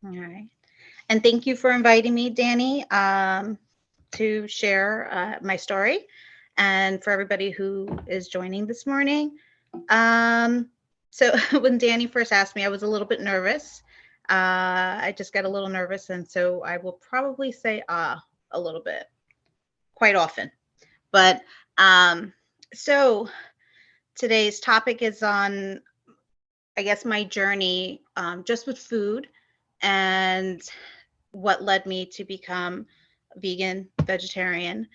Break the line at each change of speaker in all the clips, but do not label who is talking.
All right. And thank you for inviting me, Danny, to share my story. And for everybody who is joining this morning. Um, so when Danny first asked me, I was a little bit nervous. I just got a little nervous. And so I will probably say a little bit quite often. But um, so today's topic is on, I guess, my journey just with food and what led me to become vegan, vegetarian.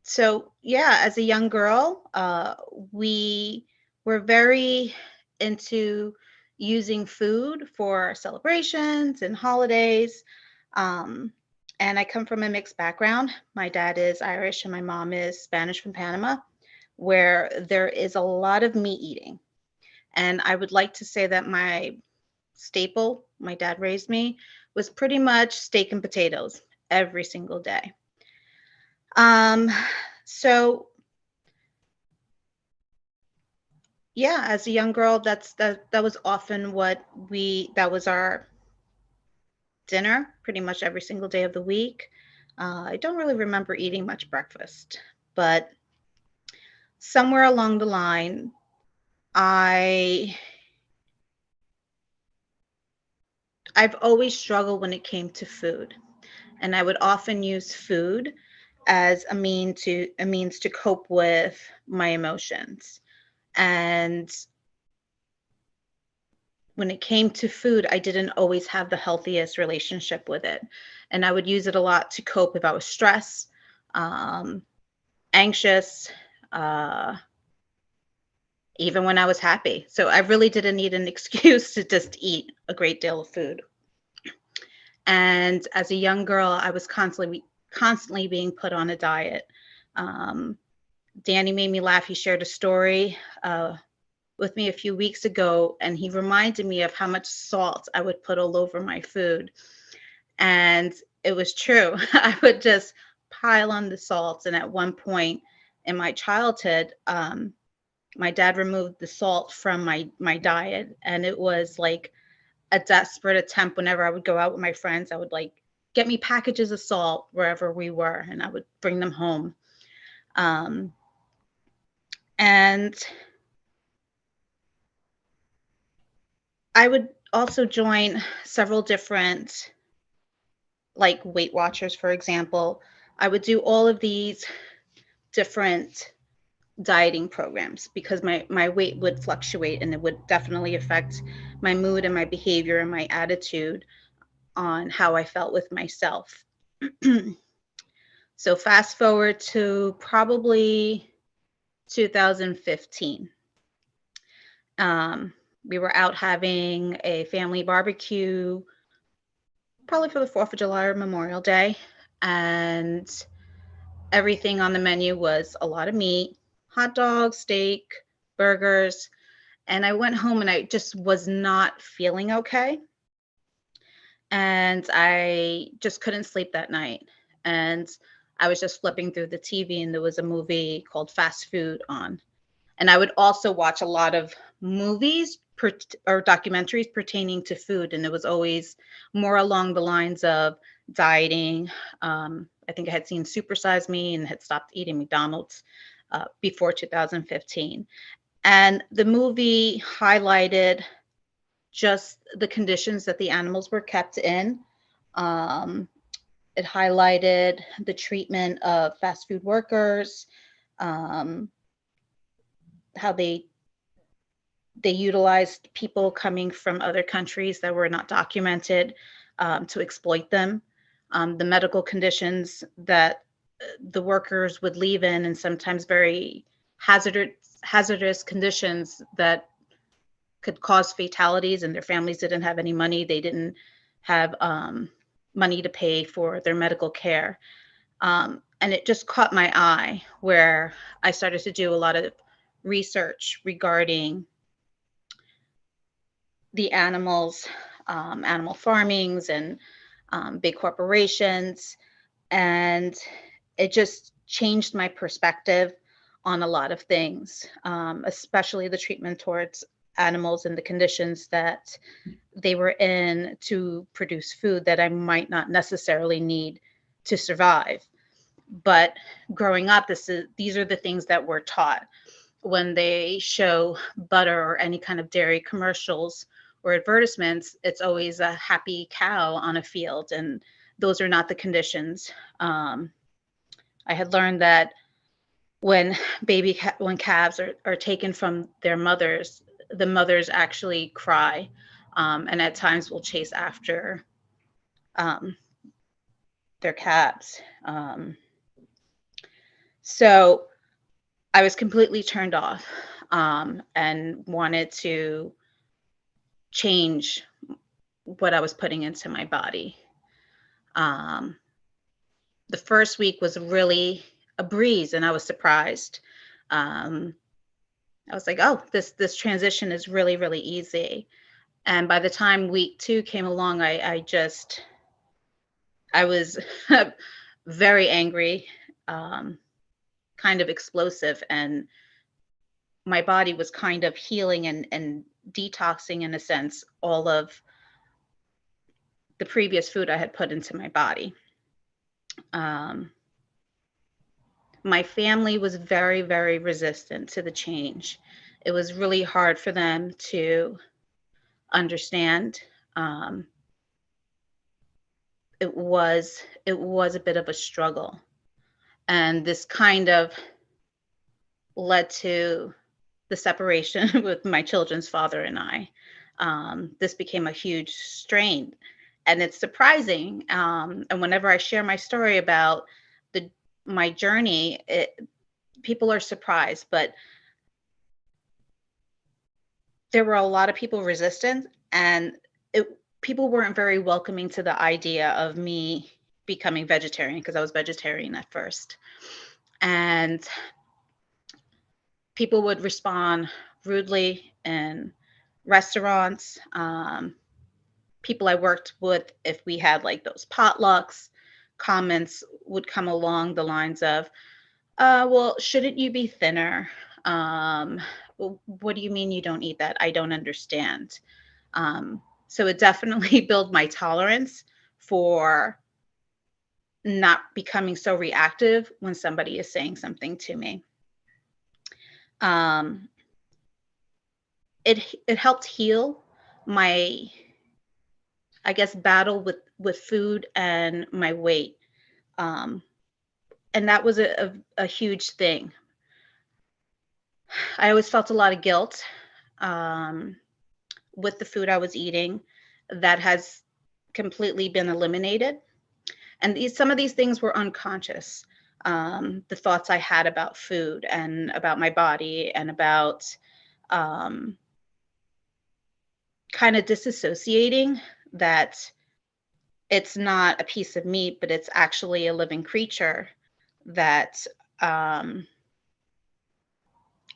So yeah, as a young girl, we were very into using food for celebrations and holidays. Um, and I come from a mixed background. My dad is Irish and my mom is Spanish from Panama, where there is a lot of meat eating. And I would like to say that my staple, my dad raised me, was pretty much steak and potatoes every single day. Um, so yeah, as a young girl, that was often what we that was our dinner pretty much every single day of the week. I don't really remember eating much breakfast, but somewhere along the line, I I've always struggled when it came to food, and I would often use food as a means to cope with my emotions. And when it came to food, I didn't always have the healthiest relationship with it. And I would use it a lot to cope if I was stressed, um, anxious, uh, even when I was happy. So I really didn't need an excuse to just eat a great deal of food. And as a young girl, I was constantly being put on a diet. Um, Danny made me laugh. He shared a story with me a few weeks ago, and he reminded me of how much salt I would put all over my food. And it was true. I would just pile on the salt. And at one point in my childhood, my dad removed the salt from my diet, and it was like a desperate attempt. Whenever I would go out with my friends, I would like get me packages of salt wherever we were, and I would bring them home. Um, and I would also join several different, like Weight Watchers, for example. I would do all of these different dieting programs because my weight would fluctuate and it would definitely affect my mood and my behavior and my attitude on how I felt with myself. So fast forward to probably 2015. Um, we were out having a family barbecue, probably for the 4th of July or Memorial Day. And everything on the menu was a lot of meat, hot dogs, steak, burgers. And I went home and I just was not feeling okay. And I just couldn't sleep that night. And I was just flipping through the TV and there was a movie called Fast Food on. And I would also watch a lot of movies or documentaries pertaining to food. And it was always more along the lines of dieting. I think I had seen Super Size Me and had stopped eating McDonald's before 2015. And the movie highlighted just the conditions that the animals were kept in. Um, it highlighted the treatment of fast food workers, um, how they utilized people coming from other countries that were not documented to exploit them. The medical conditions that the workers would leave in, and sometimes very hazardous hazardous conditions that could cause fatalities, and their families didn't have any money. They didn't have money to pay for their medical care. And it just caught my eye where I started to do a lot of research regarding the animals, animal farmings, and big corporations. And it just changed my perspective on a lot of things, especially the treatment towards animals and the conditions that they were in to produce food that I might not necessarily need to survive. But growing up, these are the things that we're taught when they show butter or any kind of dairy commercials or advertisements. It's always a happy cow on a field, and those are not the conditions. I had learned that when when calves are taken from their mothers, the mothers actually cry, and at times will chase after um, their calves. So I was completely turned off, and wanted to change what I was putting into my body. Um, the first week was really a breeze, and I was surprised. Um, I was like, "Oh, this transition is really, really easy." And by the time week 2 came along, I was very angry, um, kind of explosive, and my body was kind of healing and detoxing, in a sense, all of the previous food I had put into my body. Um, my family was very, very resistant to the change. It was really hard for them to understand. Um, it was a bit of a struggle, and this kind of led to the separation with my children's father and I. This became a huge strain, and it's surprising. And whenever I share my story about the my journey, people are surprised, but there were a lot of people resistant, and people weren't very welcoming to the idea of me becoming vegetarian, because I was vegetarian at first. And people would respond rudely in restaurants. People I worked with, if we had like those potlucks, comments would come along the lines of, well, shouldn't you be thinner? What do you mean you don't eat that? I don't understand. So it definitely built my tolerance for not becoming so reactive when somebody is saying something to me. Um, it helped heal my, I guess, battle with food and my weight. Um, and that was a huge thing. I always felt a lot of guilt, um, with the food I was eating. That has completely been eliminated. And some of these things were unconscious. The thoughts I had about food and about my body and about, um, kind of disassociating that it's not a piece of meat, but it's actually a living creature that, um,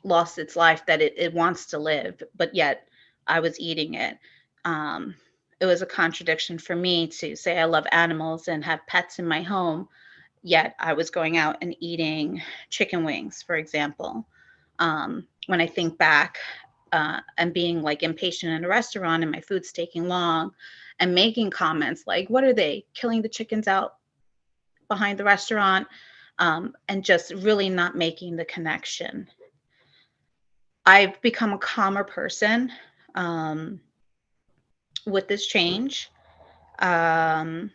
lost its life, that it wants to live, but yet I was eating it. Um, it was a contradiction for me to say I love animals and have pets in my home, yet I was going out and eating chicken wings, for example. When I think back, and being like impatient in a restaurant and my food's taking long, and making comments like, "What are they killing the chickens out behind the restaurant?" And just really not making the connection. I've become a calmer person, um, with this change. Um,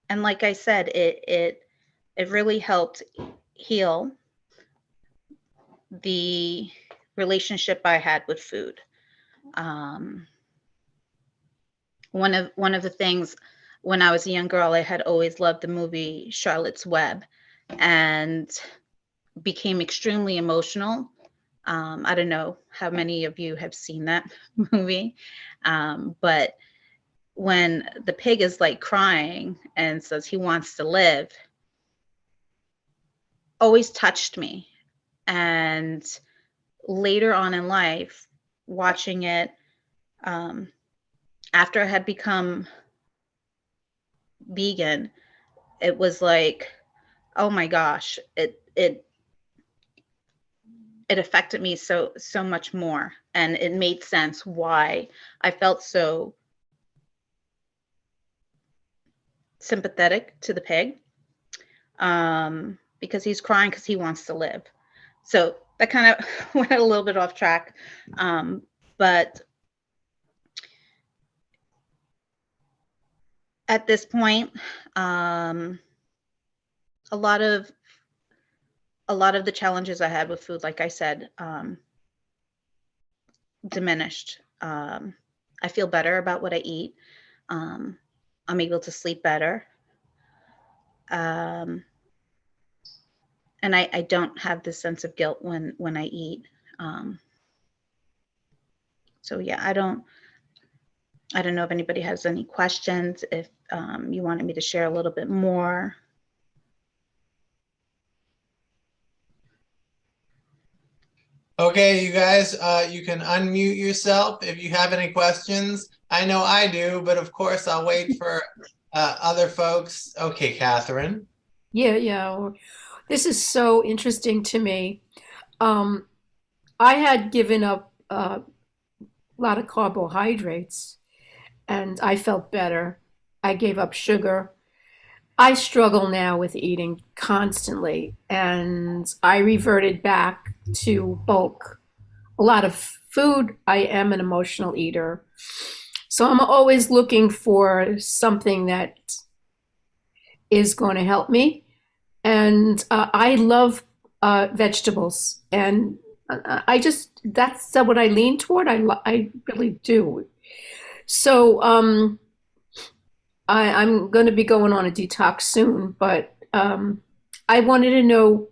and like I said, it really helped heal the relationship I had with food. Um, one of the things, when I was a young girl, I had always loved the movie Charlotte's Web, and became extremely emotional. I don't know how many of you have seen that movie, but when the pig is like crying and says he wants to live, always touched me. And later on in life, watching it, um, after I had become vegan, it was like, oh my gosh, it it affected me so much more, and it made sense why I felt so sympathetic to the pig, because he's crying because he wants to live. So that kind of went a little bit off track, but at this point, a lot of the challenges I had with food, like I said, diminished. I feel better about what I eat. I'm able to sleep better. And I don't have this sense of guilt when I eat. So yeah, I don't know if anybody has any questions, if you wanted me to share a little bit more.
Okay, you guys, you can unmute yourself if you have any questions. I know I do, but of course I'll wait for other folks. Okay, Catherine.
Yeah. This is so interesting to me. Um, I had given up a lot of carbohydrates and I felt better. I gave up sugar. I struggle now with eating constantly and I reverted back to bulk. A lot of food. I am an emotional eater. So I'm always looking for something that is going to help me. And I love vegetables, and that's what I lean toward. I really do. So I'm going to be going on a detox soon, but I wanted to know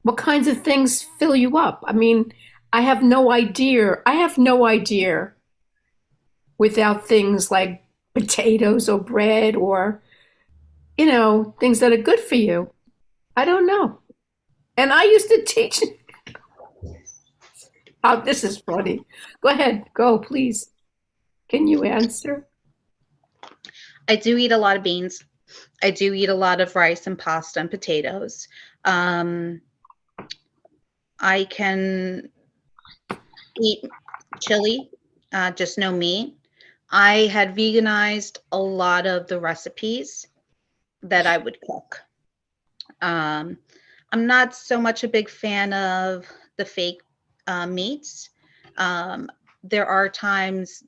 what kinds of things fill you up. I mean, I have no idea. I have no idea without things like potatoes or bread or things that are good for you. I don't know. And I used to teach. Oh, this is funny. Go ahead. Go, please. Can you answer?
I do eat a lot of beans. I do eat a lot of rice and pasta and potatoes. I can eat chili, just no meat. I had veganized a lot of the recipes that I would cook. I'm not so much a big fan of the fake meats. There are times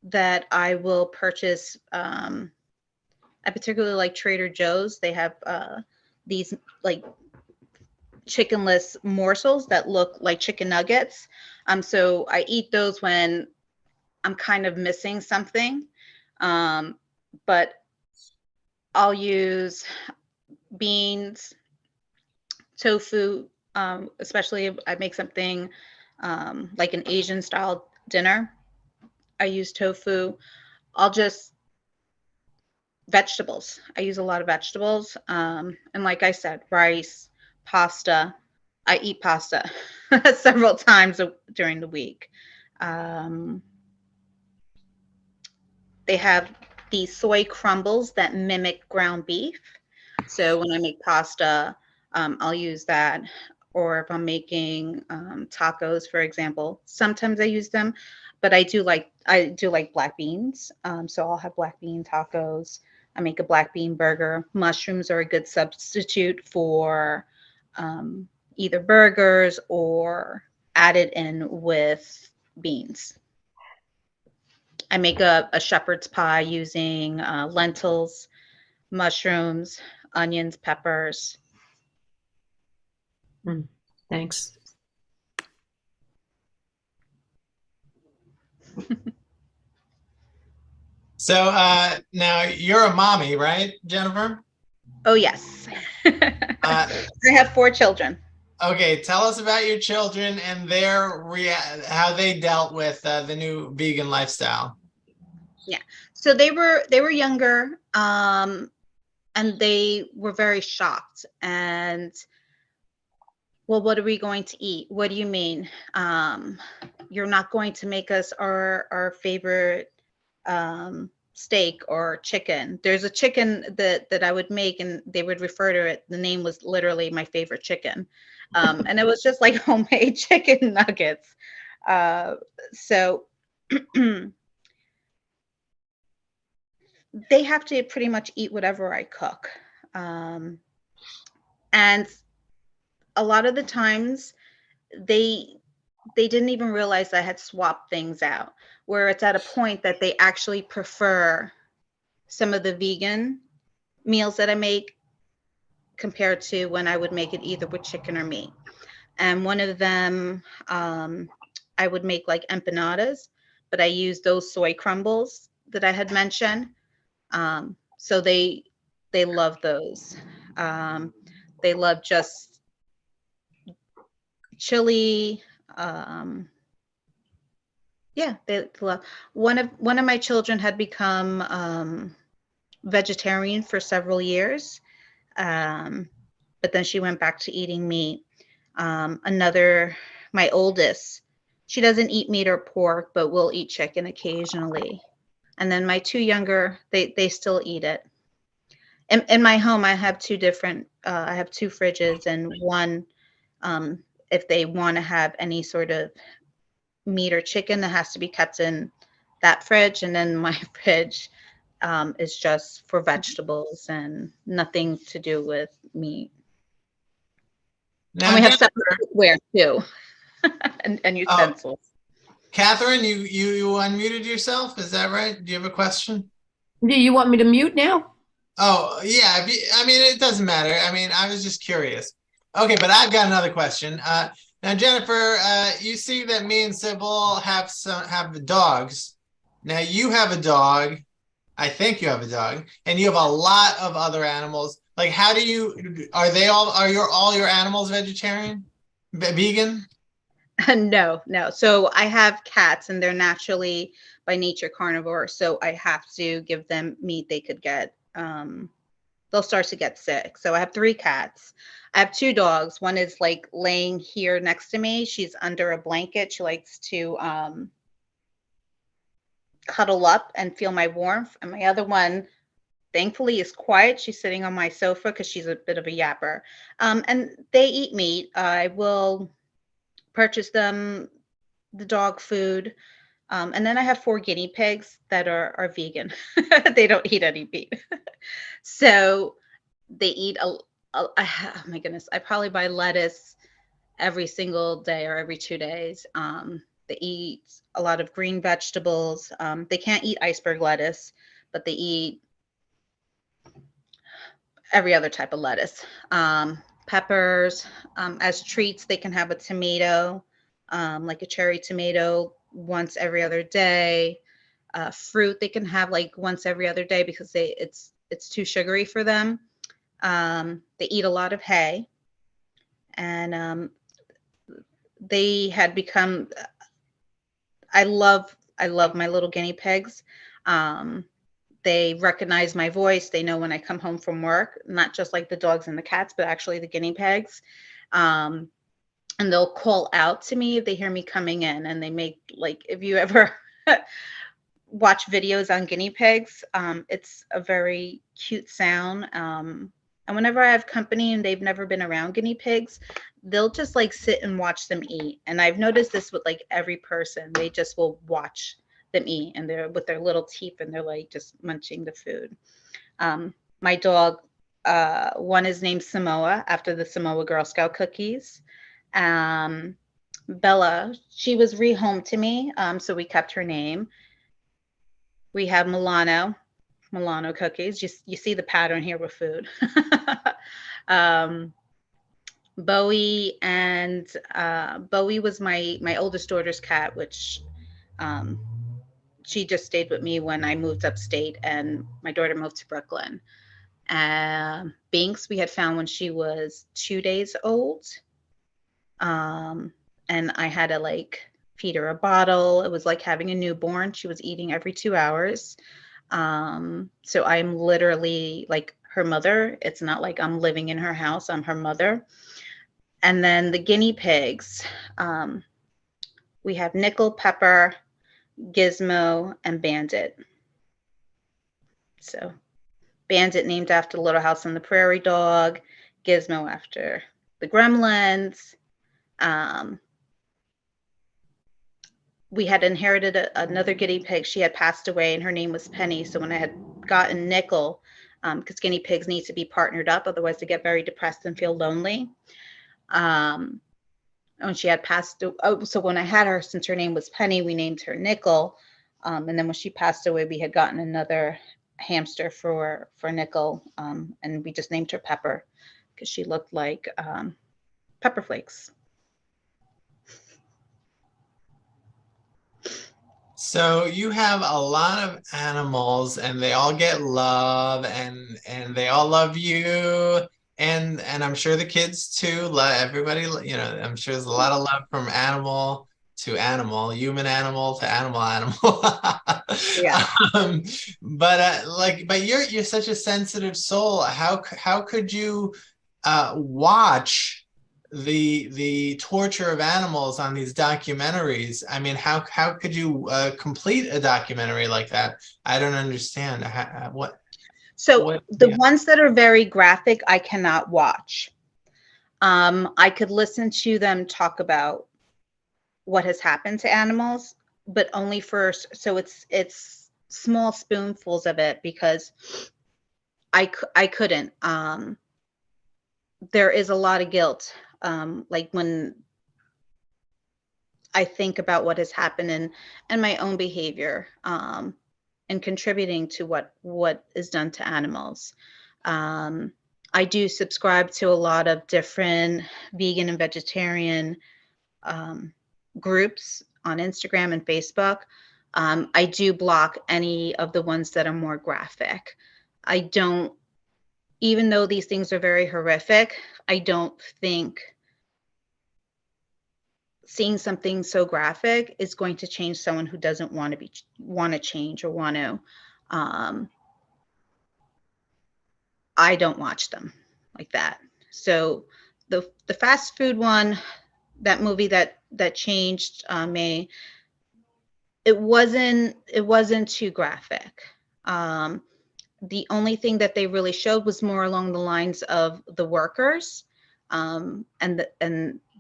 that I will purchase. I particularly like Trader Joe's. They have these like chickenless morsels that look like chicken nuggets. So I eat those when I'm kind of missing something. But I'll use beans, tofu, especially if I make something like an Asian style dinner. I use tofu. I'll just vegetables. I use a lot of vegetables. And like I said, rice, pasta. I eat pasta several times during the week. Um, they have these soy crumbles that mimic ground beef. So when I make pasta, I'll use that. Or if I'm making tacos, for example, sometimes I use them, but I do like black beans. So I'll have black bean tacos. I make a black bean burger. Mushrooms are a good substitute for either burgers or added in with beans. I make a shepherd's pie using lentils, mushrooms, onions, peppers.
Thanks.
So now you're a mommy, right, Jennifer?
Oh, yes. I have 4 children.
Okay, tell us about your children and how they dealt with the new vegan lifestyle.
Yeah. So they were younger, and they were very shocked. And, well, what are we going to eat? What do you mean? You're not going to make us our favorite steak or chicken. There's a chicken that I would make, and they would refer to it. The name was literally my favorite chicken, and it was just like homemade chicken nuggets. Uh, so they have to pretty much eat whatever I cook, and a lot of the times they they didn't even realize I had swapped things out. Where it's at a point that they actually prefer some of the vegan meals that I make compared to when I would make it either with chicken or meat. And one of them, I would make like empanadas, but I use those soy crumbles that I had mentioned. So they love those. Um, they love just chili. Yeah, they love. One of my children had become vegetarian for several years, um, but then she went back to eating meat. Another, my oldest, she doesn't eat meat or pork, but will eat chicken occasionally. And then my two younger, they still eat it. In my home, I have two different. I have two fridges, and one, if they want to have any sort of meat or chicken, that has to be kept in that fridge, and then my fridge is just for vegetables and nothing to do with meat. And
Now,
we have
Jennifer,
separate cookware too, and
oh,
utensils.
Catherine, you unmuted yourself. Is that right? Do you have a question?
Do you want me to mute now?
Oh, yeah. I mean, it doesn't matter. I mean, I was just curious. Okay, but I've got another question. Now, Jennifer, you see that me and Sybil have the dogs. Now, you have a dog. I think you have a dog, and you have a lot of other animals. Like, how do you? Are all your animals vegetarian, vegan?
No, no. So I have cats, and they're naturally by nature carnivore. So I have to give them meat they could get. They'll start to get sick. So I have three cats. I have two dogs. One is like laying here next to me. She's under a blanket. She likes to cuddle up and feel my warmth. And my other one, thankfully, is quiet. She's sitting on my sofa because she's a bit of a yapper. And they eat meat. I will purchase them the dog food. And then I have four guinea pigs that are vegan. They don't eat any meat. So they eat oh my goodness, I probably buy lettuce every single day or every 2 days. They eat a lot of green vegetables. They can't eat iceberg lettuce, but they eat every other type of lettuce. Peppers. As treats, they can have a tomato, like a cherry tomato, once every other day. Fruit they can have like once every other day because it's too sugary for them. They eat a lot of hay, and they had become. I love my little guinea pigs. Um, they recognize my voice. They know when I come home from work, not just like the dogs and the cats, but actually the guinea pigs. Um, and they'll call out to me if they hear me coming in, and they make like if you ever watch videos on guinea pigs, it's a very cute sound. And whenever I have company and they've never been around guinea pigs, they'll just like sit and watch them eat. And I've noticed this with like every person. They just will watch them eat, and they're with their little teeth, and they're like just munching the food. My dog, one is named Samoa after the Samoa Girl Scout cookies. Um, Bella, she was rehomed to me, so we kept her name. We have Milano cookies. You see the pattern here with food. um, Bowie and Bowie was my oldest daughter's cat, which um, she just stayed with me when I moved upstate, and my daughter moved to Brooklyn. Binks we had found when she was 2 days old, and I had to like feed her a bottle. It was like having a newborn. She was eating every 2 hours. So I'm literally like her mother. It's not like I'm living in her house. I'm her mother. And then the guinea pigs, um, we have Nickel, Pepper, Gizmo, and Bandit. So Bandit named after Little House on the Prairie dog, Gizmo after the Gremlins. We had inherited another guinea pig. She had passed away, and her name was Penny. So when I had gotten Nickel, because guinea pigs need to be partnered up, otherwise they get very depressed and feel lonely. When she had passed, so when I had her, since her name was Penny, we named her Nickel. And then when she passed away, we had gotten another hamster for Nickel, and we just named her Pepper because she looked like pepper flakes.
So you have a lot of animals, and they all get love, and they all love you, and I'm sure the kids too. Love everybody. You know, I'm sure there's a lot of love from animal to animal, human animal to animal animal.
Yeah.
um, but but you're such a sensitive soul. How could you watch the torture of animals on these documentaries? I mean, how could you complete a documentary like that? I don't understand.
So
What
the
yeah.
ones that are very graphic, I cannot watch. I could listen to them talk about what has happened to animals, but only for, so it's small spoonfuls of it, because I couldn't. There is a lot of guilt. Like when I think about what has happened and my own behavior, and contributing to what is done to animals. Um, I do subscribe to a lot of different vegan and vegetarian groups on Instagram and Facebook. I do block any of the ones that are more graphic. I don't, even though these things are very horrific, I don't think seeing something so graphic is going to change someone who doesn't want to change or want to. Um, I don't watch them like that. So the fast food one, that movie that changed me, it wasn't too graphic. Um, the only thing that they really showed was more along the lines of the workers, and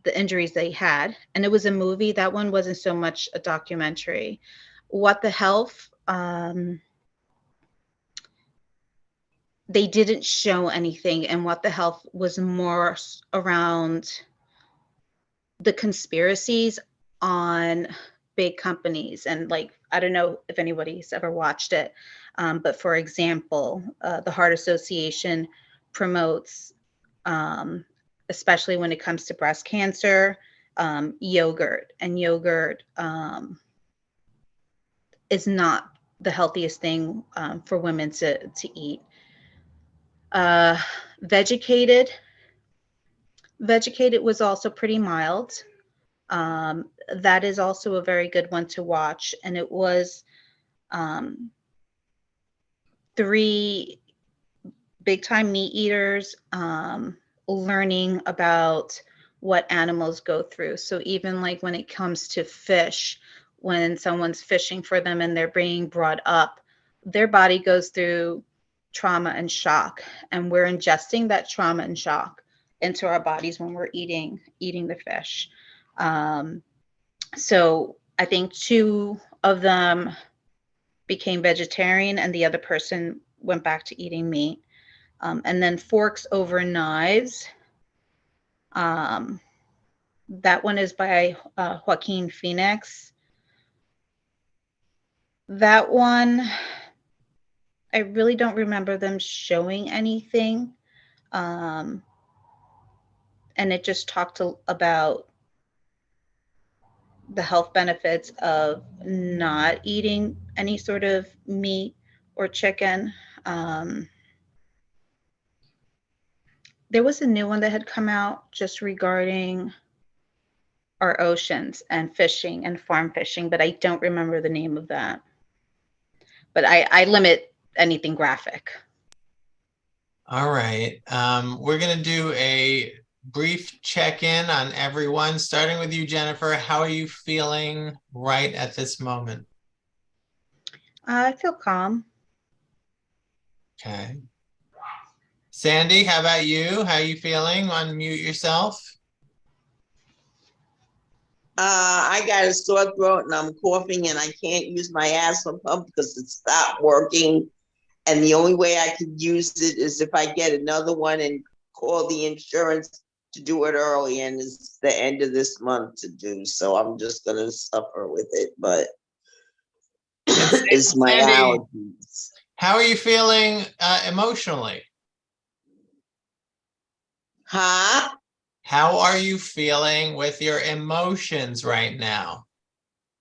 the injuries they had. And it was a movie. That one wasn't so much a documentary. What the Health, they didn't show anything, and What the Health was more around the conspiracies on big companies. And like, I don't know if anybody's ever watched it, but for example, the Heart Association promotes, um, especially when it comes to breast cancer, yogurt, and yogurt is not the healthiest thing for women to eat. uh, Vegucated Vegucated was also pretty mild. That is also a very good one to watch. And it was um, three big time meat eaters learning about what animals go through. So even like when it comes to fish, when someone's fishing for them and they're being brought up, their body goes through trauma and shock, and we're ingesting that trauma and shock into our bodies when we're eating the fish. Um, so I think two of them became vegetarian, and the other person went back to eating meat. And then Forks Over Knives. Um, that one is by Joaquin Phoenix. That one, I really don't remember them showing anything. Um, and it just talked about the health benefits of not eating any sort of meat or chicken. Um, there was a new one that had come out just regarding our oceans and fishing and farm fishing, but I don't remember the name of that. But I limit anything graphic.
All right. We're gonna do a brief check-in on everyone, starting with you, Jennifer. How are you feeling right at this moment?
I feel calm.
Okay. Sandy, how about you? How are you feeling? Unmute yourself.
I got a sore throat and I'm coughing and I can't use my asthma pump because it stopped working. And the only way I could use it is if I get another one and call the insurance to do it early. And it's the end of this month to do. So I'm just going to suffer with it. But it's my
Sandy,
allergies.
how are you feeling emotionally?
Huh?
How are you feeling with your emotions right now?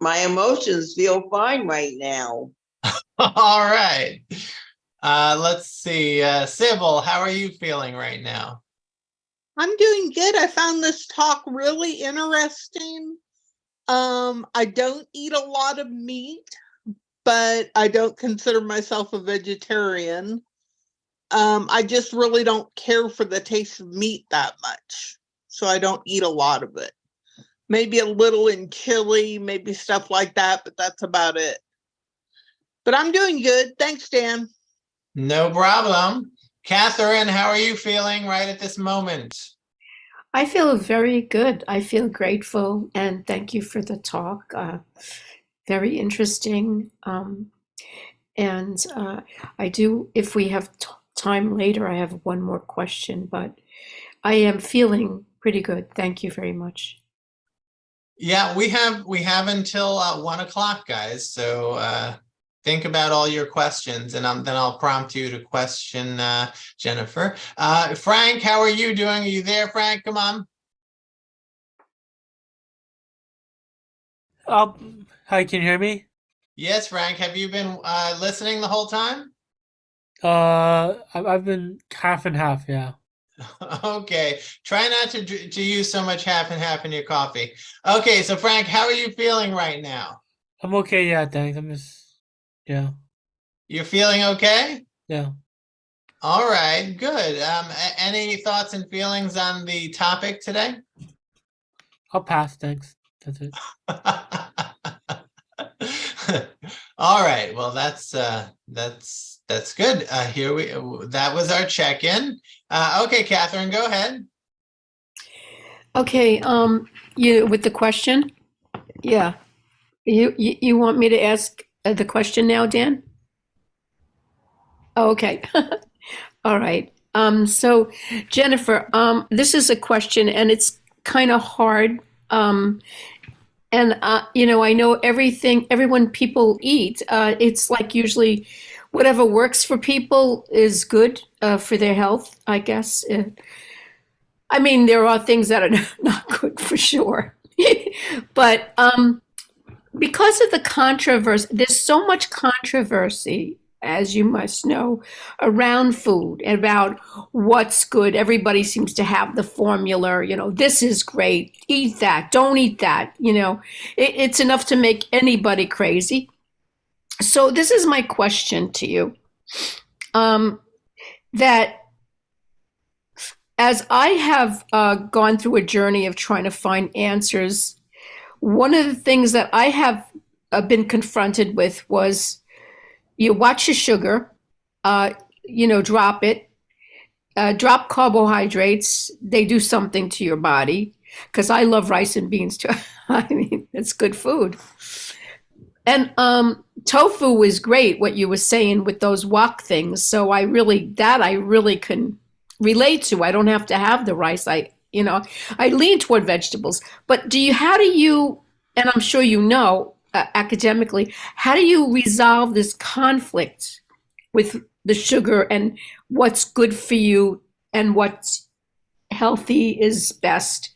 My emotions feel fine right now.
All right. Let's see. Sybil, how are you feeling right now?
I'm doing good. I found this talk really interesting. I don't eat a lot of meat, but I don't consider myself a vegetarian. I just really don't care for the taste of meat that much, so I don't eat a lot of it. Maybe a little in chili, maybe stuff like that, but that's about it. But I'm doing good. Thanks, Dan.
No problem. Catherine, how are you feeling right at this moment?
I feel very good. I feel grateful, and thank you for the talk. Very interesting. And I do, if we have time later, I have one more question, but I am feeling pretty good. Thank you very much.
Yeah, we have until 1 o'clock, guys. So think about all your questions, and then I'll prompt you to question Jennifer. Frank, how are you doing? Are you there, Frank? Come on.
Hi, can you hear me?
Yes, Frank. Have you been listening the whole time?
I've been half and half, yeah.
Okay. Try not to use so much half and half in your coffee. Okay, so Frank, how are you feeling right now?
I'm okay, yeah, thanks. Yeah,
You're feeling okay?
yeah.
All right, good. Any thoughts and feelings on the topic today?
I'll pass, thanks. That's it.
All right. Well, that's good. That was our check-in. Okay, Catherine, go ahead.
Okay, you with the question? Yeah. You want me to ask the question now, Dan? Oh, okay. All right. So Jennifer, this is a question and it's kind of hard. And I know everyone people eat, it's like usually whatever works for people is good for their health, I guess. I mean, there are things that are not good for sure. But because of the controversy, there's so much controversy, as you must know, around food, about what's good. Everybody seems to have the formula, this is great, eat that, don't eat that. It's enough to make anybody crazy. So this is my question to you. That as I have gone through a journey of trying to find answers, one of the things that I have been confronted with was you watch your sugar, drop it, drop carbohydrates. They do something to your body because I love rice and beans too. I mean, it's good food. And tofu was great, what you were saying with those wok things. So I really can relate to. I don't have to have the rice. I lean toward vegetables. But how do you, and I'm sure academically, how do you resolve this conflict with the sugar and what's good for you and what's healthy is best?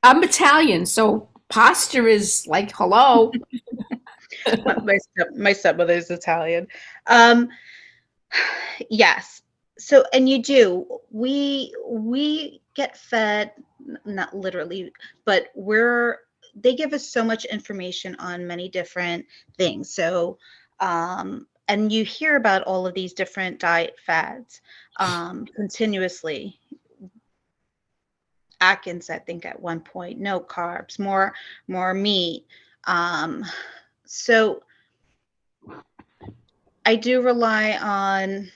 I'm Italian, so pasta is like, hello.
My stepmother's Italian. Yes. So, and you do. We get fed, not literally, but they give us so much information on many different things. So, and you hear about all of these different diet fads continuously. Atkins, I think at one point, no carbs, more meat. So I do rely on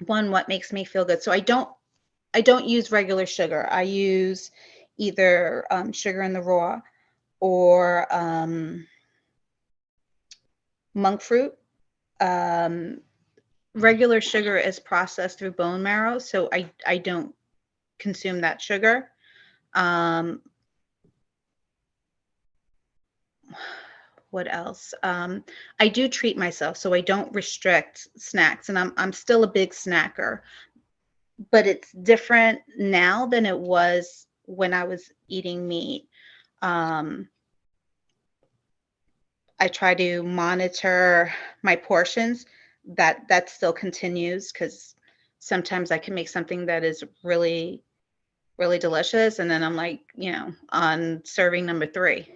what makes me feel good. So I don't use regular sugar. I use either sugar in the raw or monk fruit. Um, Regular sugar is processed through bone marrow, so I don't consume that sugar. Um, what else? I do treat myself, so I don't restrict snacks, and I'm still a big snacker, but it's different now than it was when I was eating meat. Um, I try to monitor my portions. That still continues because sometimes I can make something that is really really delicious, and then I'm like, on serving number three.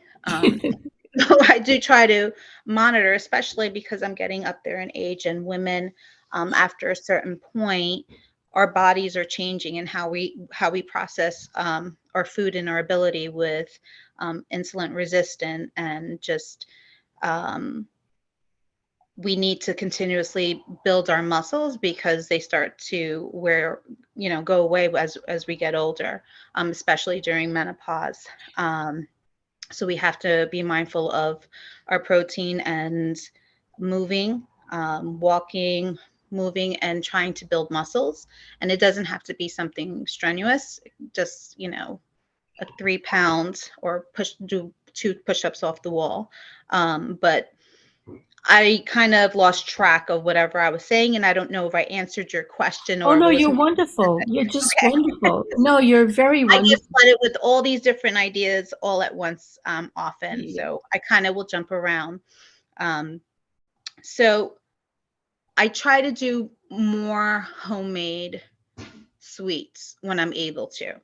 So I do try to monitor, especially because I'm getting up there in age, and women, after a certain point, our bodies are changing, and how we process our food and our ability with insulin resistant, and just um, we need to continuously build our muscles because they start to go away as we get older, especially during menopause. So we have to be mindful of our protein and moving, walking, moving, and trying to build muscles. And it doesn't have to be something strenuous, just, a 3 pound or do 2 push-ups off the wall. But I kind of lost track of whatever I was saying, and I don't know if I answered your question
Oh
or if
no,
it was
you're
more
wonderful.
specific.
You're just
Okay.
wonderful. No, you're very
I get
wonderful.
flooded with all these different ideas all at once, often, so I kind of will jump around. Um, so I try to do more homemade sweets when I'm able to,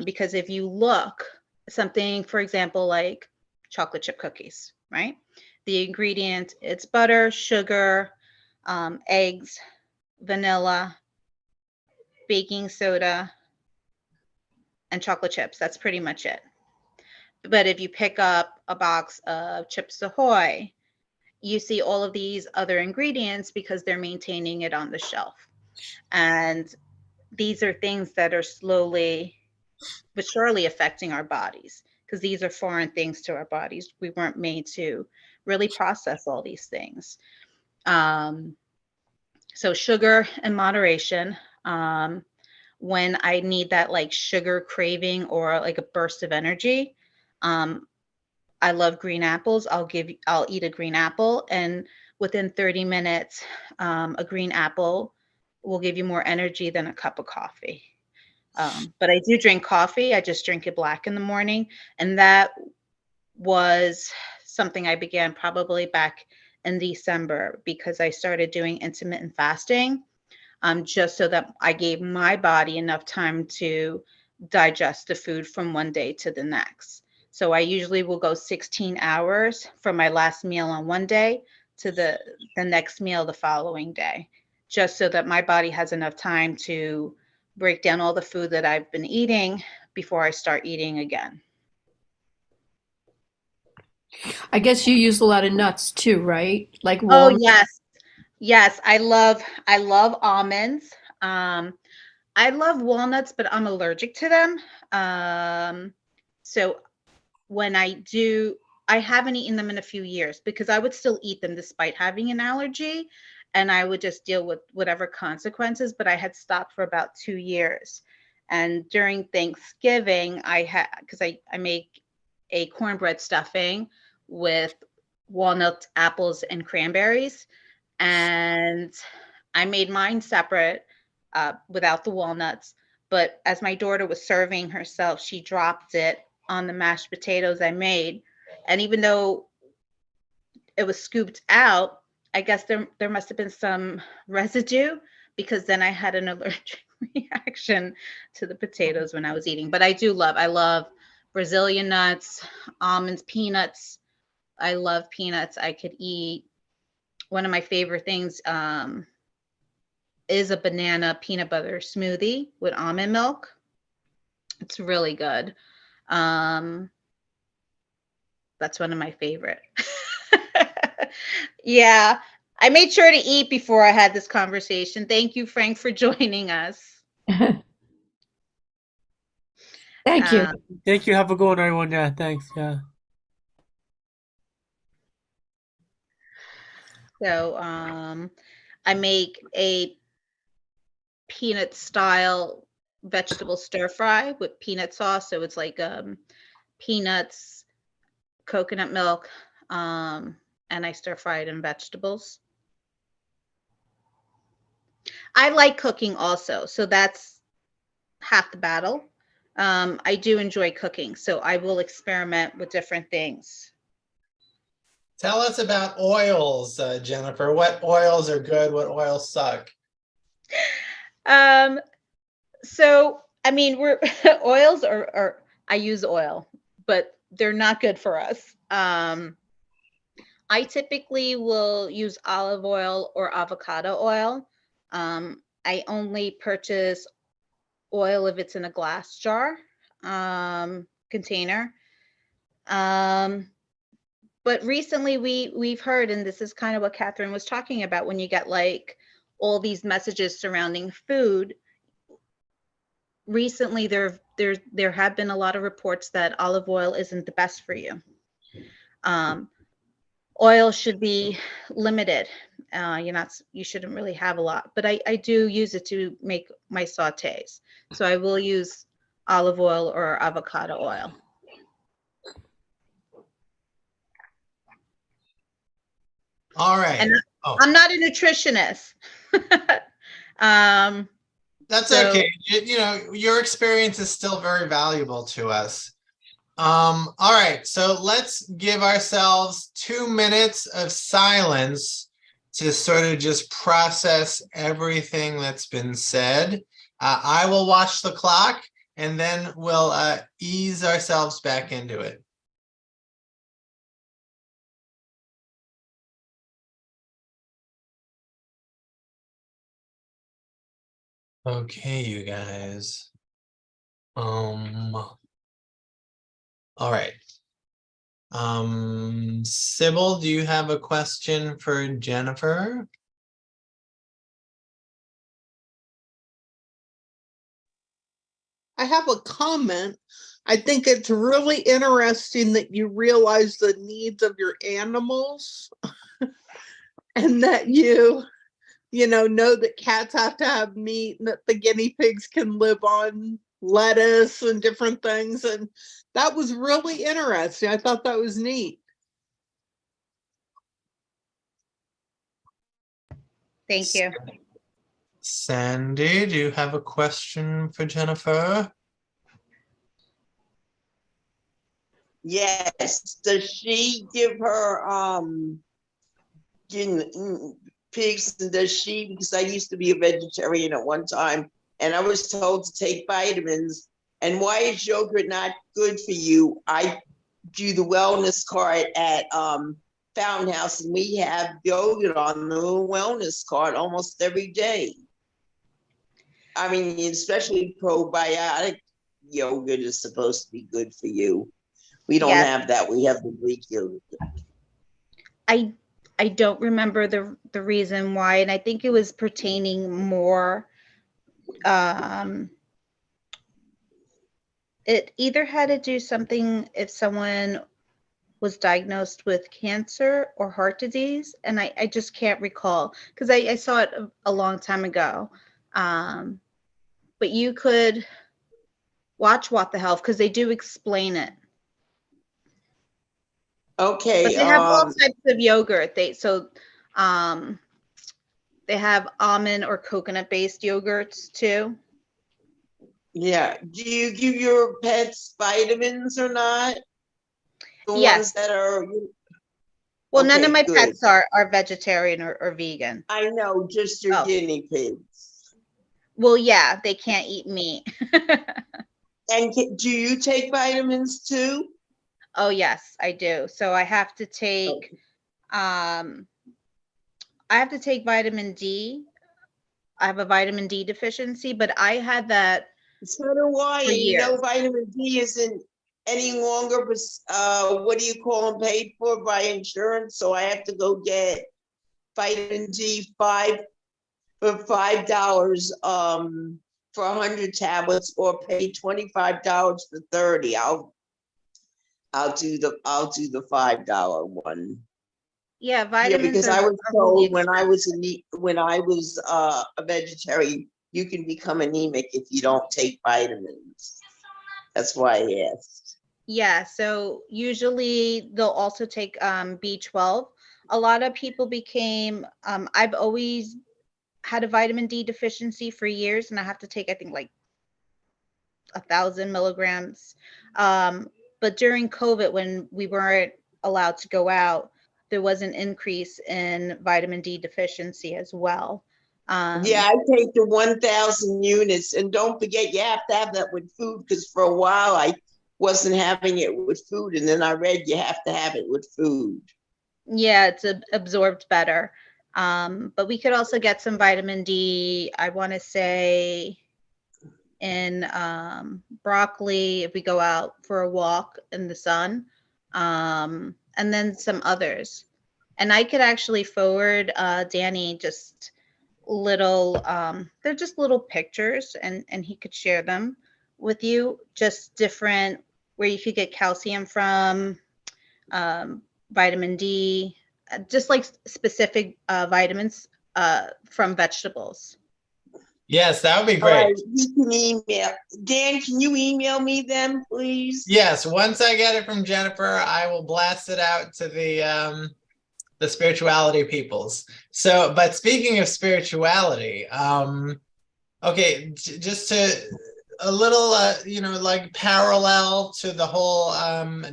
because if you look, something, for example, like chocolate chip cookies, right? The ingredient, it's butter, sugar, eggs, vanilla, baking soda, and chocolate chips. That's pretty much it. But if you pick up a box of Chips Ahoy, you see all of these other ingredients because they're maintaining it on the shelf. And these are things that are slowly but surely affecting our bodies, because these are foreign things to our bodies. We weren't made to really process all these things. Um, so sugar in moderation. When I need that like sugar craving or like a burst of energy, um, I love green apples. I'll eat a green apple, and within 30 minutes, a green apple will give you more energy than a cup of coffee. But I do drink coffee. I just drink it black in the morning, and that was something I began probably back in December because I started doing intermittent fasting, just so that I gave my body enough time to digest the food from one day to the next. So I usually will go 16 hours from my last meal on one day to the next meal the following day, just so that my body has enough time to break down all the food that I've been eating before I start eating again.
I guess you use a lot of nuts too, right? Like
Oh
walnuts.
yes, yes, I love almonds. Um, I love walnuts, but I'm allergic to them. So when I haven't eaten them in a few years because I would still eat them despite having an allergy, and I would just deal with whatever consequences. But I had stopped for about 2 years. And during Thanksgiving, because I make a cornbread stuffing with walnuts, apples, and cranberries. And I made mine separate, without the walnuts. But as my daughter was serving herself, she dropped it on the mashed potatoes I made. And even though it was scooped out, I guess there must have been some residue, because then I had an allergic reaction to the potatoes when I was eating. But I love Brazilian nuts, almonds, peanuts. I love peanuts. I could eat one of my favorite things, is a banana peanut butter smoothie with almond milk. It's really good. Um, that's one of my favorite. Yeah. I made sure to eat before I had this conversation. Thank you, Frank, for joining us.
Thank you.
Thank you. Have a good one, everyone. Yeah, thanks. Yeah.
So I make a peanut style vegetable stir fry with peanut sauce. So it's like peanuts, coconut milk, and I stir fry it in vegetables. I like cooking also, so that's half the battle. I do enjoy cooking, so I will experiment with different things.
Tell us about oils, Jennifer. What oils are good? What oils suck?
So I mean, we're oils are I use oil, but they're not good for us. I typically will use olive oil or avocado oil. I only purchase oil if it's in a glass jar container. But recently we've heard, and this is kind of what Catherine was talking about, when you get like all these messages surrounding food. Recently, there have been a lot of reports that olive oil isn't the best for you. Oil should be limited. You shouldn't really have a lot, but I do use it to make my sautés. So I will use olive oil or avocado oil.
All right.
And I'm not a nutritionist.
That's
so-
okay. Your experience is still very valuable to us. All right, so let's give ourselves 2 minutes of silence to sort of just process everything that's been said. I will watch the clock, and then we'll ease ourselves back into it. Okay, you guys. All right. Sybil, do you have a question for Jennifer?
I have a comment. I think it's really interesting that you realize the needs of your animals and that you know that cats have to have meat and that the guinea pigs can live on lettuce and different things. And that was really interesting. I thought that was neat.
Thank you.
Sandy, do you have a question for Jennifer?
Yes. Does she give her pigs, and does she, because I used to be a vegetarian at one time and I was told to take vitamins. And why is yogurt not good for you? I do the wellness card at Fountain House, and we have yogurt on the wellness card almost every day. I mean, especially probiotic yogurt is supposed to be good for you. We don't have that. We have the Greek yogurt.
I don't remember the reason why, and I think it was pertaining more. It either had to do something if someone was diagnosed with cancer or heart disease, and I just can't recall because I saw it a long time ago. But you could watch What the Health because they do explain it.
Okay.
But they have all types of yogurt. They have almond or coconut based yogurts too.
Yeah. Do you give your pets vitamins or not? The ones that are.
Well, none of my pets are vegetarian or vegan.
I know, just your guinea pigs.
Well, yeah, they can't eat meat.
And do you take vitamins too?
Oh yes, I do. So I have to take vitamin D. I have a vitamin D deficiency, but I had that.
So do I. And you know, vitamin D isn't any longer, what do you call them, paid for by insurance. So I have to go get vitamin D for $5 for 100 tablets, or pay $25 for 30. I'll do the $5 one.
Yeah,
Yeah,
vitamins
because I was
are really
told when I
expensive.
was a vegetarian, you can become anemic if you don't take vitamins. That's why I asked.
Yeah, so usually they'll also take B12. A lot of people became, I've always had a vitamin D deficiency for years, and I have to take, I think, like 1,000 milligrams. But during COVID, when we weren't allowed to go out, there was an increase in vitamin D deficiency as well.
Yeah, I take the 1,000 units, and don't forget you have to have that with food, because for a while I wasn't having it with food, and then I read you have to have it with food.
Yeah, it's absorbed better. But we could also get some vitamin D, I want to say, in broccoli if we go out for a walk in the sun, and then some others. And I could actually forward Danny just little, they're just little pictures, and he could share them with you, just different where you could get calcium from, um, vitamin D, just like specific vitamins from vegetables.
Yes, that would be
All
great.
right, you can email. Dan, can you email me them, please?
Yes, once I get it from Jennifer, I will blast it out to the spirituality peoples. So, but speaking of spirituality, okay, just to a little, like parallel to the whole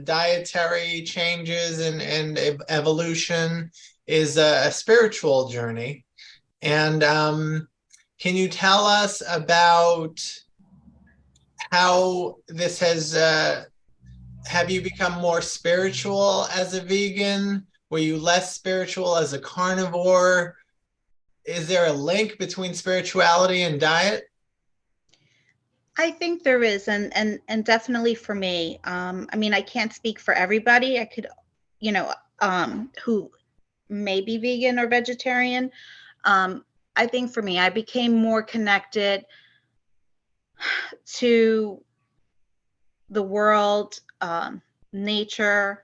dietary changes and evolution is a spiritual journey. And can you tell us about how this has, have you become more spiritual as a vegan? Were you less spiritual as a carnivore? Is there a link between spirituality and diet?
I think there is, and definitely for me. I mean, I can't speak for everybody. I could, you know, who may be vegan or vegetarian. I think for me, I became more connected to the world, nature,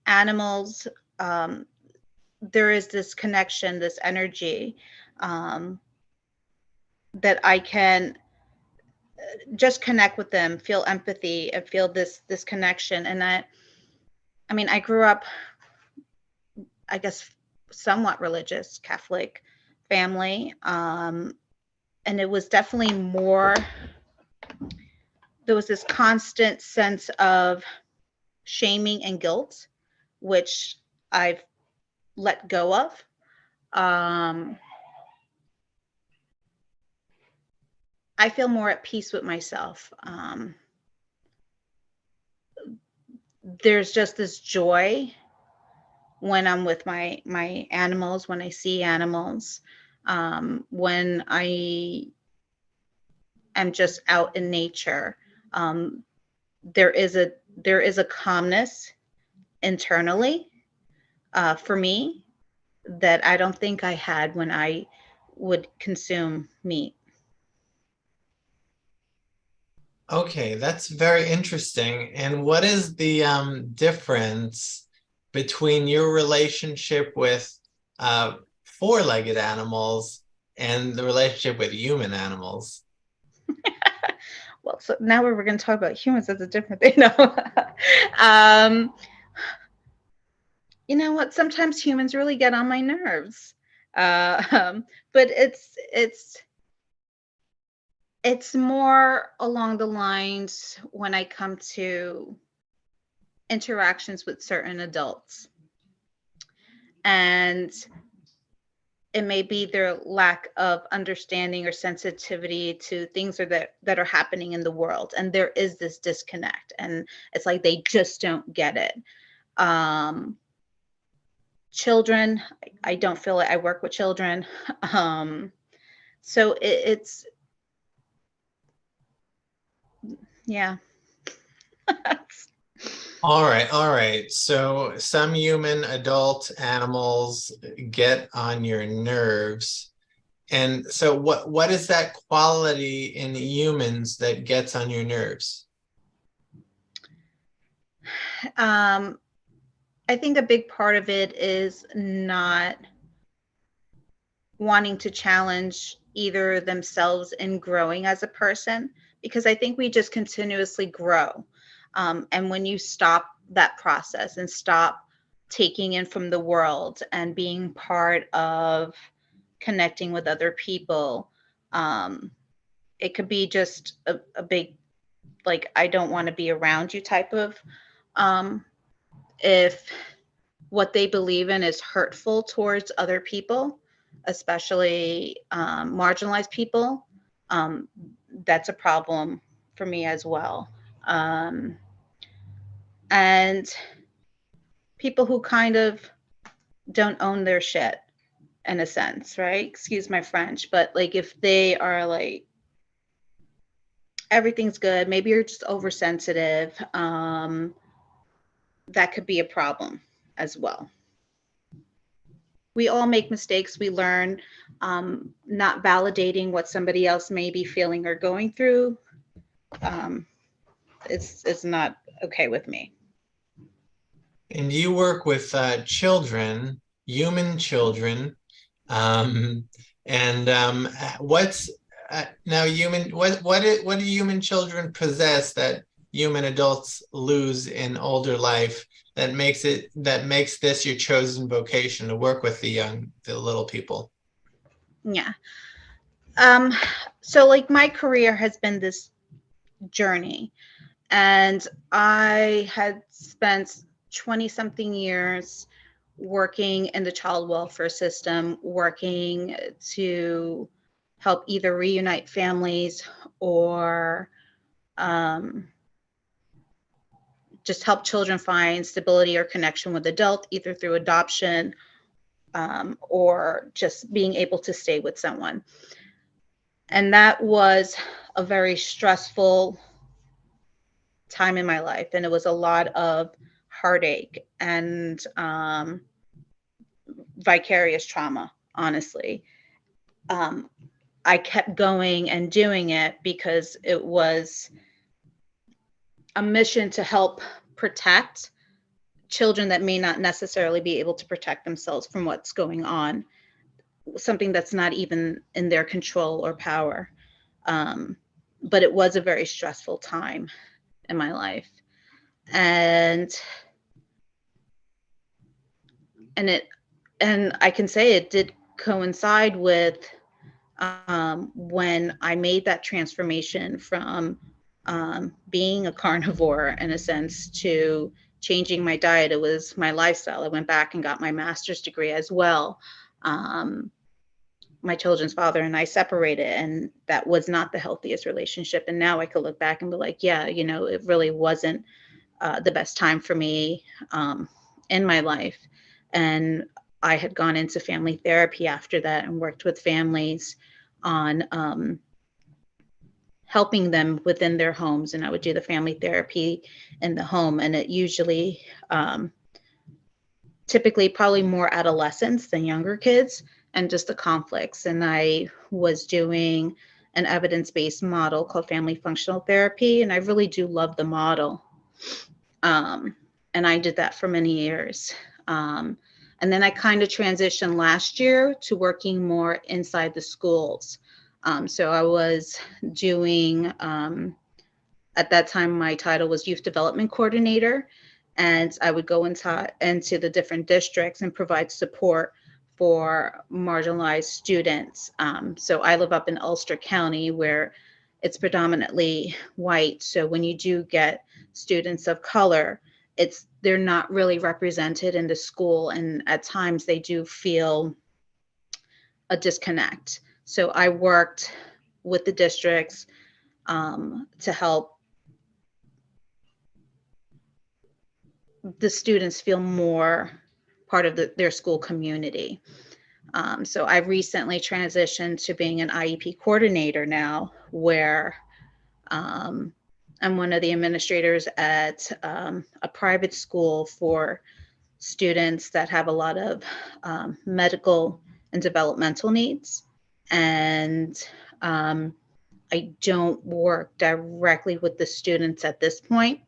animals. Um, there is this connection, this energy, um, that I can just connect with them, feel empathy, and feel this connection. And I mean, I grew up, I guess, somewhat religious Catholic family, and it was definitely more. There was this constant sense of shaming and guilt, which I've let go of. Um, I feel more at peace with myself. There's just this joy when I'm with my animals, when I see animals, when I am just out in nature. Um, there is a calmness internally, for me, that I don't think I had when I would consume meat.
Okay, that's very interesting. And what is the difference between your relationship with four-legged animals and the relationship with human animals?
Well, so now we're going to talk about humans. That's a different thing. No. um, you know what? Sometimes humans really get on my nerves. But it's more along the lines when I come to interactions with certain adults, and it may be their lack of understanding or sensitivity to things that are happening in the world, and there is this disconnect, and it's like they just don't get it. um Children, I don't feel like I work with children. um so it's, yeah.
All right, all right. So some human, adult animals get on your nerves. And so what is that quality in humans that gets on your nerves?
Um, I think a big part of it is not wanting to challenge either themselves in growing as a person, because I think we just continuously grow. And when you stop that process and stop taking in from the world and being part of connecting with other people, um, it could be just a big, like, I don't want to be around you type of, um, if what they believe in is hurtful towards other people, especially marginalized people, um, that's a problem for me as well. Um, and people who kind of don't own their shit in a sense, right? Excuse my French, but like if they are like, everything's good, maybe you're just oversensitive, that could be a problem as well. We all make mistakes. We learn. Not validating what somebody else may be feeling or going through. Um, it's not okay with me.
And you work with children, human children. Um, and what's now human? What do human children possess that human adults lose in older life that makes this your chosen vocation to work with the little people?
Yeah. Um, so like my career has been this journey, and I had spent 20 something years working in the child welfare system, working to help either reunite families or um, just help children find stability or connection with adult, either through adoption or just being able to stay with someone. And that was a very stressful time in my life. And it was a lot of heartache and vicarious trauma, honestly. Um, I kept going and doing it because it was a mission to help protect children that may not necessarily be able to protect themselves from what's going on, something that's not even in their control or power. Um, but it was a very stressful time in my life. And and it and I can say it did coincide with when I made that transformation from being a carnivore in a sense to changing my diet. It was my lifestyle. I went back and got my master's degree as well. Um, my children's father and I separated, and that was not the healthiest relationship. And now I could look back and be like, yeah, you know, it really wasn't the best time for me in my life. And I had gone into family therapy after that and worked with families on helping them within their homes. And I would do the family therapy in the home. And it usually, typically, probably more adolescents than younger kids, and just the conflicts. And I was doing an evidence based model called family functional therapy. And I really do love the model. Um, and I did that for many years. And then I kind of transitioned last year to working more inside the schools. So I was doing, at that time, my title was Youth Development Coordinator. And I would go into the different districts and provide support for marginalized students. So I live up in Ulster County where it's predominantly white. So when you do get students of color, they're not really represented in the school, and at times they do feel a disconnect. So I worked with the districts to help the students feel more part of their school community. So I recently transitioned to being an IEP coordinator now, where I'm one of the administrators at a private school for students that have a lot of medical and developmental needs. And I don't work directly with the students at this point,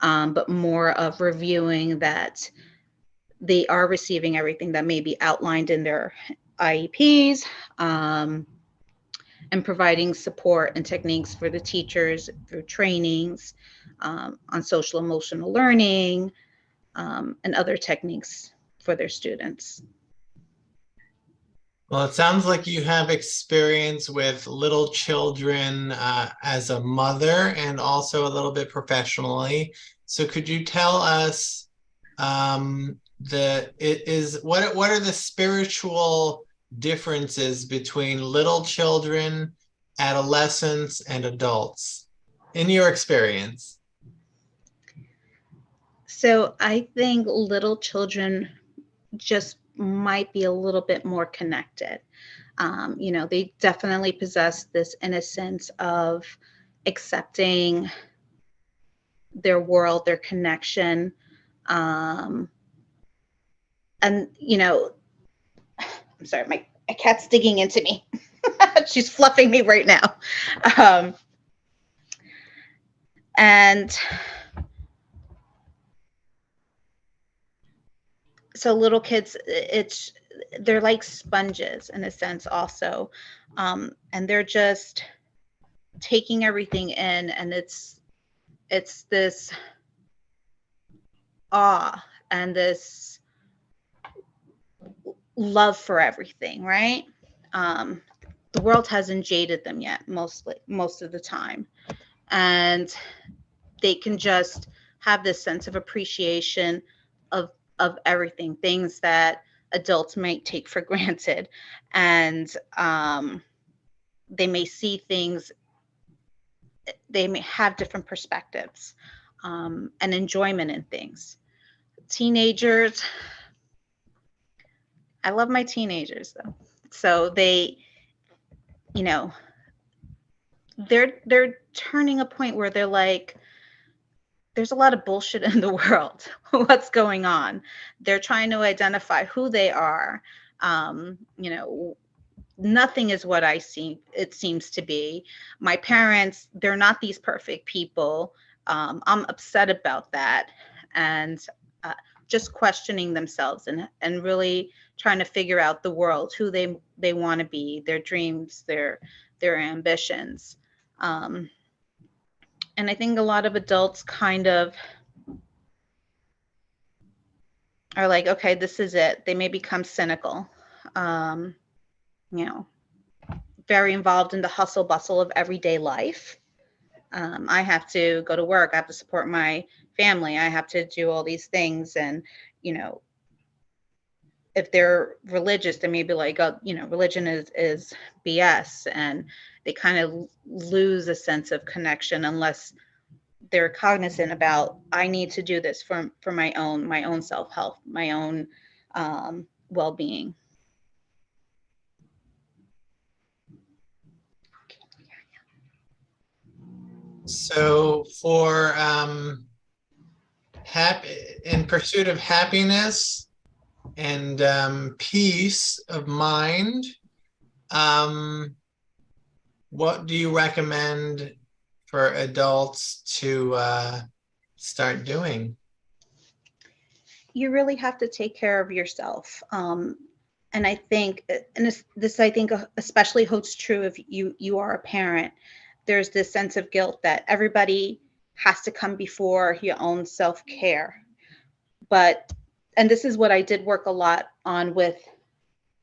but more of reviewing that they are receiving everything that may be outlined in their IEPs, and providing support and techniques for the teachers through trainings on social emotional learning, and other techniques for their students.
Well, it sounds like you have experience with little children as a mother and also a little bit professionally. So could you tell us what are the spiritual differences between little children, adolescents, and adults in your experience?
So I think little children just might be a little bit more connected. They definitely possess this innocence of accepting their world, their connection. And, I'm sorry, my cat's digging into me. She's fluffing me right now. And so little kids, they're like sponges in a sense also. And they're just taking everything in, and it's this awe and this love for everything, right? The world hasn't jaded them yet, most of the time, and they can just have this sense of appreciation of everything, things that adults might take for granted, and they may see things, they may have different perspectives, and enjoyment in things. Teenagers, I love my teenagers though. So they, you know, they're turning a point where they're like, there's a lot of bullshit in the world. What's going on? They're trying to identify who they are. Nothing is what I see it seems to be. My parents, they're not these perfect people. I'm upset about that, and just questioning themselves and really trying to figure out the world, who they want to be, their dreams, their ambitions. And I think a lot of adults kind of are like, okay, this is it. They may become cynical, you know, very involved in the hustle bustle of everyday life. I have to go to work. I have to support my family. I have to do all these things. And, if they're religious, they may be like, oh, religion is BS. And they kind of lose a sense of connection unless they're cognizant about, I need to do this for my own self-help, my own well-being.
So for in pursuit of happiness and peace of mind, what do you recommend for adults to start doing?
You really have to take care of yourself. And I think, and this I think especially holds true if you are a parent. There's this sense of guilt that everybody has to come before your own self-care. And this is what I did work a lot on with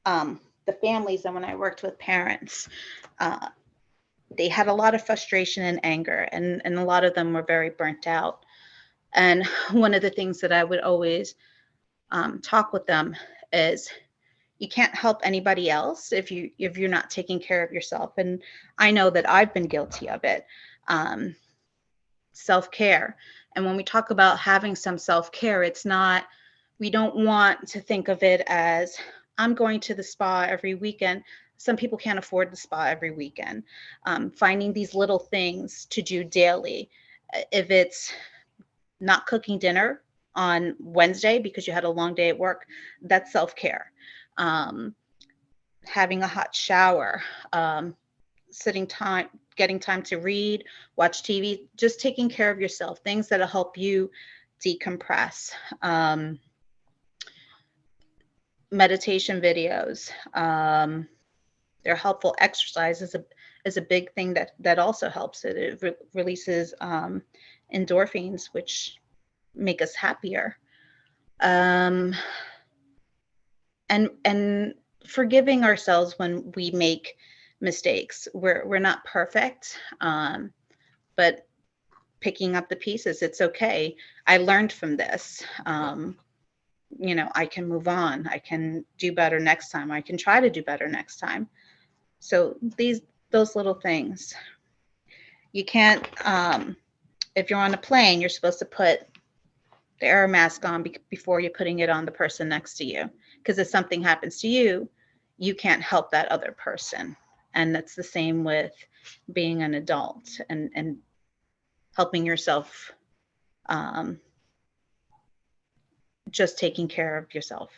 the families, and when I worked with parents, they had a lot of frustration and anger, and a lot of them were very burnt out. And one of the things that I would always talk with them is, you can't help anybody else if you're not taking care of yourself. And I know that I've been guilty of it. Self-care. And when we talk about having some self-care, it's not, we don't want to think of it as, I'm going to the spa every weekend. some people can't afford the spa every weekend. Finding these little things to do daily. If it's not cooking dinner on Wednesday because you had a long day at work, that's self-care. Having a hot shower, sitting time, getting time to read, watch TV, just taking care of yourself, things that'll help you decompress. Meditation videos, they're helpful. Exercise is a big thing that also helps. It releases endorphins, which make us happier. And forgiving ourselves when we make mistakes. We're not perfect, but picking up the pieces, it's okay. I learned from this. I can move on. I can do better next time. I can try to do better next time. So those little things. You can't, if you're on a plane, you're supposed to put the air mask on before you're putting it on the person next to you. Because if something happens to you, you can't help that other person. And that's the same with being an adult and helping yourself, just taking care of yourself.